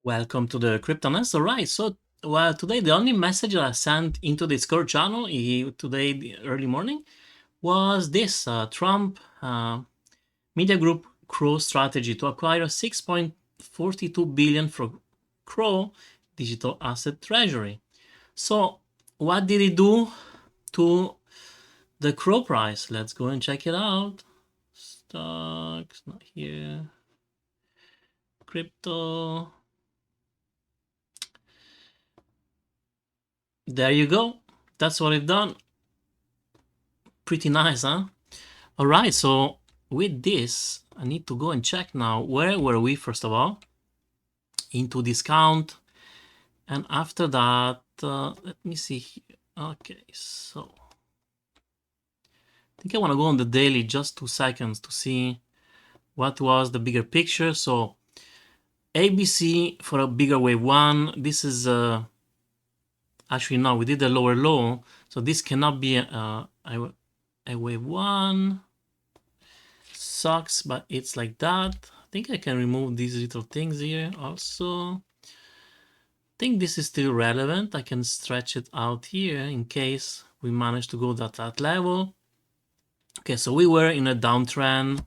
Welcome to the CryptoNest. All right, so well, today the only message that I sent into the Discord channel today, the early morning, was this Trump Media Group Crow strategy to acquire 6.42 billion from Crow Digital Asset Treasury. So, what did he do to the Crow price? Let's go and check it out. Stocks, not here. Crypto. There you go. That's what we've done. Pretty nice, huh? All right, so with this, I need to go and check now. Where were we, first of all? Into discount. And after that, let me see here. Okay, so I think I want to go on the daily just 2 seconds to see what was the bigger picture. So ABC for a bigger wave one. This is actually no, we did a lower low, so this cannot be a wave one. Sucks, but it's like that. I think I can remove these little things here also. I think this is still relevant. I can stretch it out here in case we manage to go to that level. Okay, so we were in a downtrend.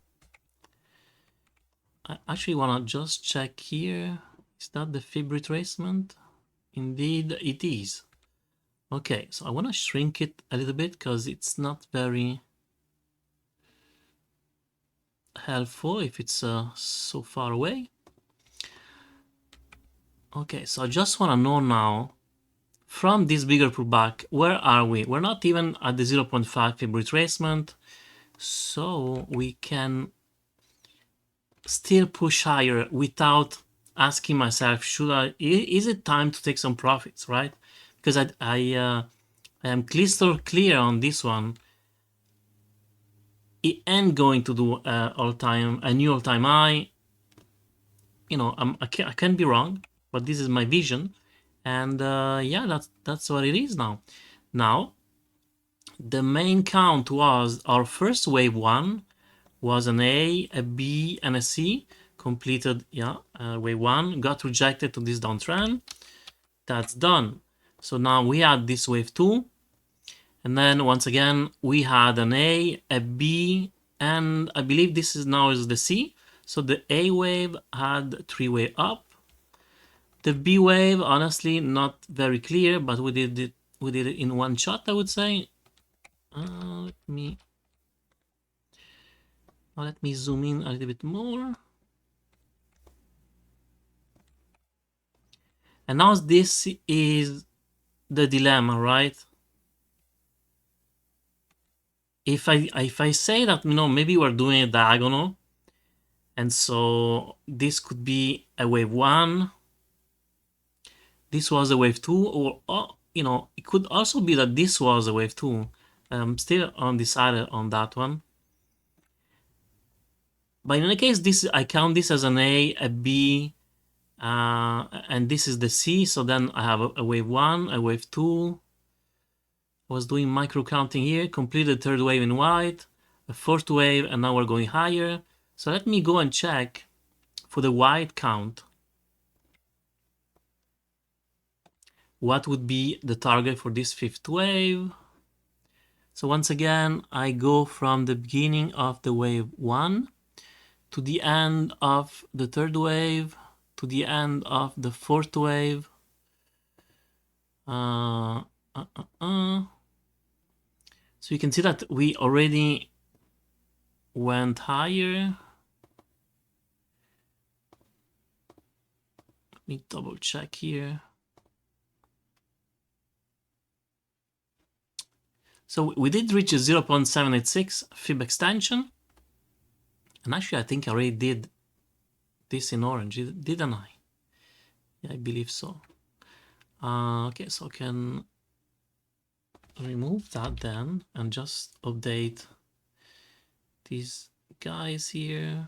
I actually want to just check here. Is that the fib retracement? Indeed, it is. Okay, so I want to shrink it a little bit because it's not very helpful if it's so far away. Okay, so I just want to know now, from this bigger pullback, where are we? We're not even at the 0.5 fib retracement, so we can still push higher without asking myself, is it time to take some profits, right? Because I am crystal clear on this one. It ain't going to do a new all-time high. You know, I can be wrong, but this is my vision, and yeah, that's what it is now. Now, the main count was our first wave one was an A, a B, and a C. Completed, yeah, wave one, got rejected to this downtrend. That's done. So now we had this wave two, and then once again we had an A, a B, and I believe this is now is the C. So the A wave had three-way up. The B wave, honestly, not very clear, but we did it in one shot, I would say. Let me zoom in a little bit more. And now this is the dilemma, right? If I say that, you know, maybe we're doing a diagonal, and so this could be a wave one, this was a wave two, or you know, it could also be that this was a wave two. I'm still undecided on that one. But in any case, this I count this as an A, a B, and this is the C. So then I have a wave one, a wave two. I was doing micro counting here, completed third wave in white, a fourth wave, and now we're going higher. So let me go and check for the white count. What would be the target for this fifth wave? So once again, I go from the beginning of the wave one to the end of the third wave, to the end of the fourth wave. So you can see that we already went higher. Let me double check here. So we did reach a 0.786 fib extension. And actually, I think I already did this in orange, didn't I? Yeah, I believe so. Okay, so I can remove that then and just update these guys here.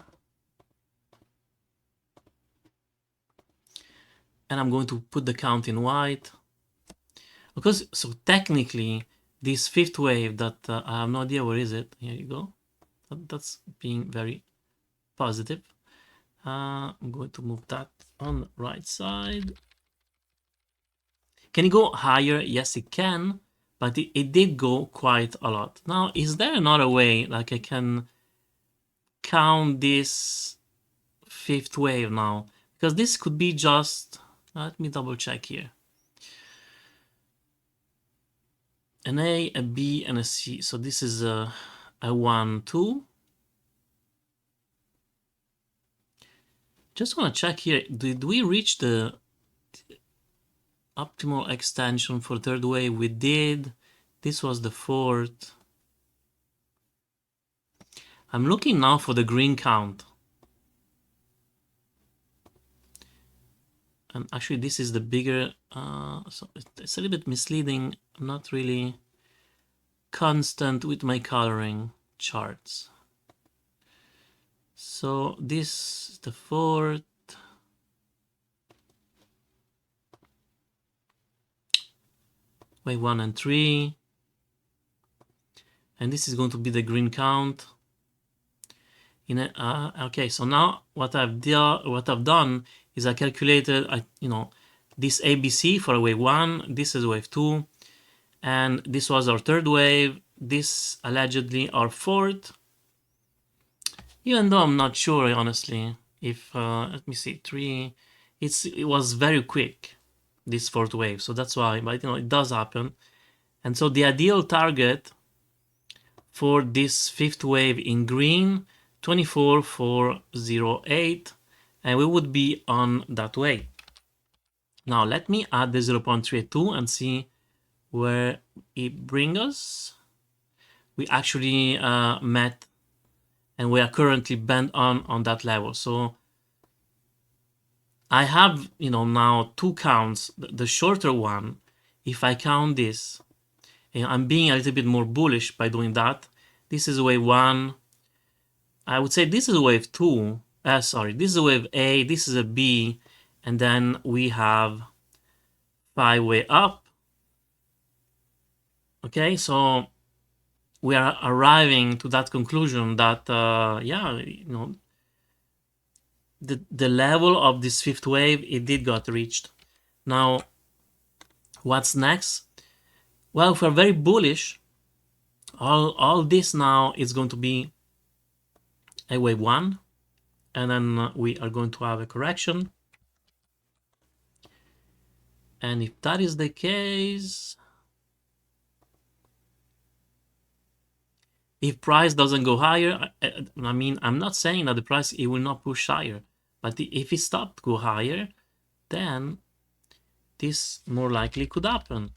And I'm going to put the count in white. Because, so technically, this fifth wave that I have no idea where is it. Here you go. That's being very positive. I'm going to move that on the right side. Can it go higher? Yes, it can, but it did go quite a lot. Now, is there another way, like I can count this fifth wave now? Because this could be just, let me double check here. An A, a B, and a C. So this is a 1, 2. Just want to check here. Did we reach the optimal extension for third wave? We did. This was the fourth. I'm looking now for the green count. And actually this is the bigger, so it's a little bit misleading. I'm not really constant with my coloring charts. So this is the fourth. Wave 1 and 3. And this is going to be the green count. Okay, so now what I've done is I calculated, this ABC for wave 1, this is wave 2, and this was our third wave, this allegedly our fourth, even though I'm not sure, honestly, if, let me see, 3, it was very quick, this fourth wave, so that's why, but it does happen. And so the ideal target for this fifth wave in green, 24,408, and we would be on that way. Now let me add the 0.32 and see where it brings us. We actually met, and we are currently bent on that level. So I have, now two counts. The shorter one, if I count this, I'm being a little bit more bullish by doing that. This is wave 1. I would say this is wave 2. Sorry, this is wave A, this is a B, and then we have 5 way up. Okay, so we are arriving to that conclusion that, the level of this fifth wave, it did got reached. Now, what's next? Well, if we're very bullish, all this now is going to be a wave 1, and then we are going to have a correction. And if that is the case, if price doesn't go higher, I mean, I'm not saying that the price, it will not push higher, but if it stopped to go higher, then this more likely could happen.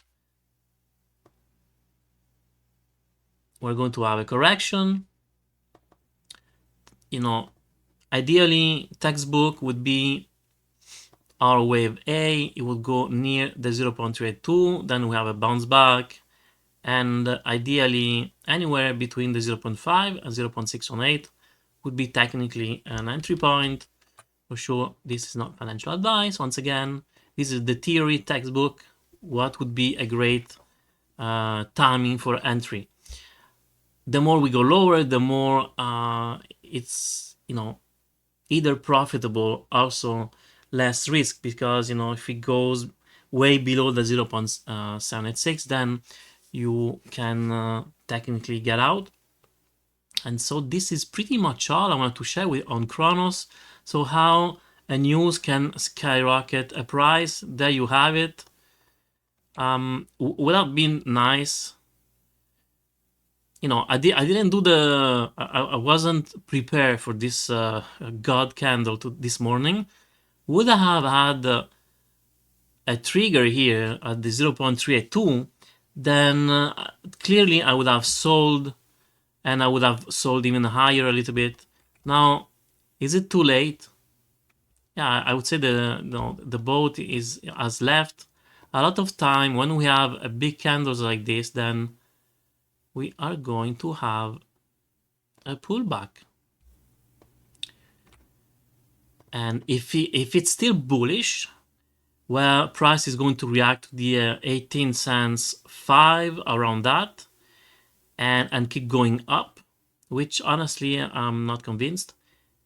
We're going to have a correction. Ideally, textbook would be our wave A. It would go near the 0.32. Then we have a bounce back. And ideally, anywhere between the 0.5 and 0.618 would be technically an entry point. For sure, this is not financial advice. Once again, this is the theory textbook. What would be a great timing for entry? The more we go lower, the more it's, either profitable, also less risk, because, if it goes way below the 0.786, then you can technically get out. And so this is pretty much all I want to share on Cronos. So how a news can skyrocket a price, there you have it. Without being nice, I didn't do I wasn't prepared for this God candle this morning. Would I have had a trigger here at the 0.382, then clearly I would have sold, and I would have sold even higher a little bit. Now, is it too late? Yeah, I would say the boat has left. A lot of time when we have a big candles like this, then we are going to have a pullback. And if it's still bullish, well, price is going to react to the 18 cents 5 around that, and keep going up, which honestly I'm not convinced.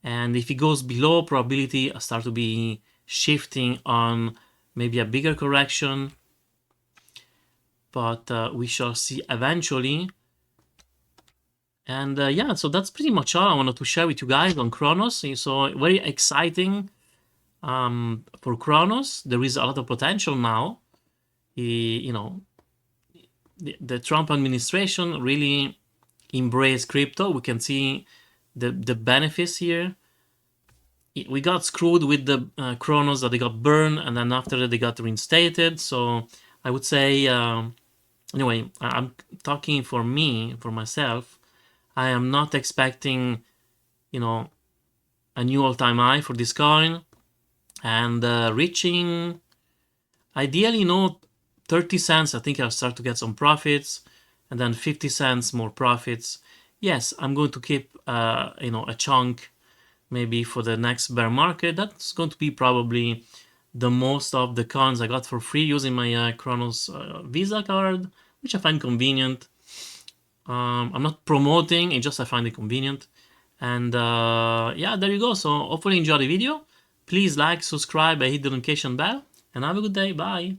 And if it goes below, probability start to be shifting on maybe a bigger correction, but we shall see eventually. And yeah, so that's pretty much all I wanted to share with you guys on Cronos. So very exciting for Cronos. There is a lot of potential now. You know, the Trump administration really embraced crypto. We can see the benefits here. We got screwed with the Cronos, that they got burned, and then after that they got reinstated. So I would say, anyway, I'm talking for me, for myself. I am not expecting, you know, a new all-time high for this coin, and reaching, ideally, 30 cents. I think I'll start to get some profits, and then 50 cents more profits. Yes, I'm going to keep, a chunk maybe for the next bear market. That's going to be probably the most of the coins I got for free using my Cronos Visa card, which I find convenient. I'm not promoting, it's just I find it convenient. And yeah, there you go. So hopefully you enjoy the video. Please like, subscribe, and hit the notification bell. And have a good day. Bye.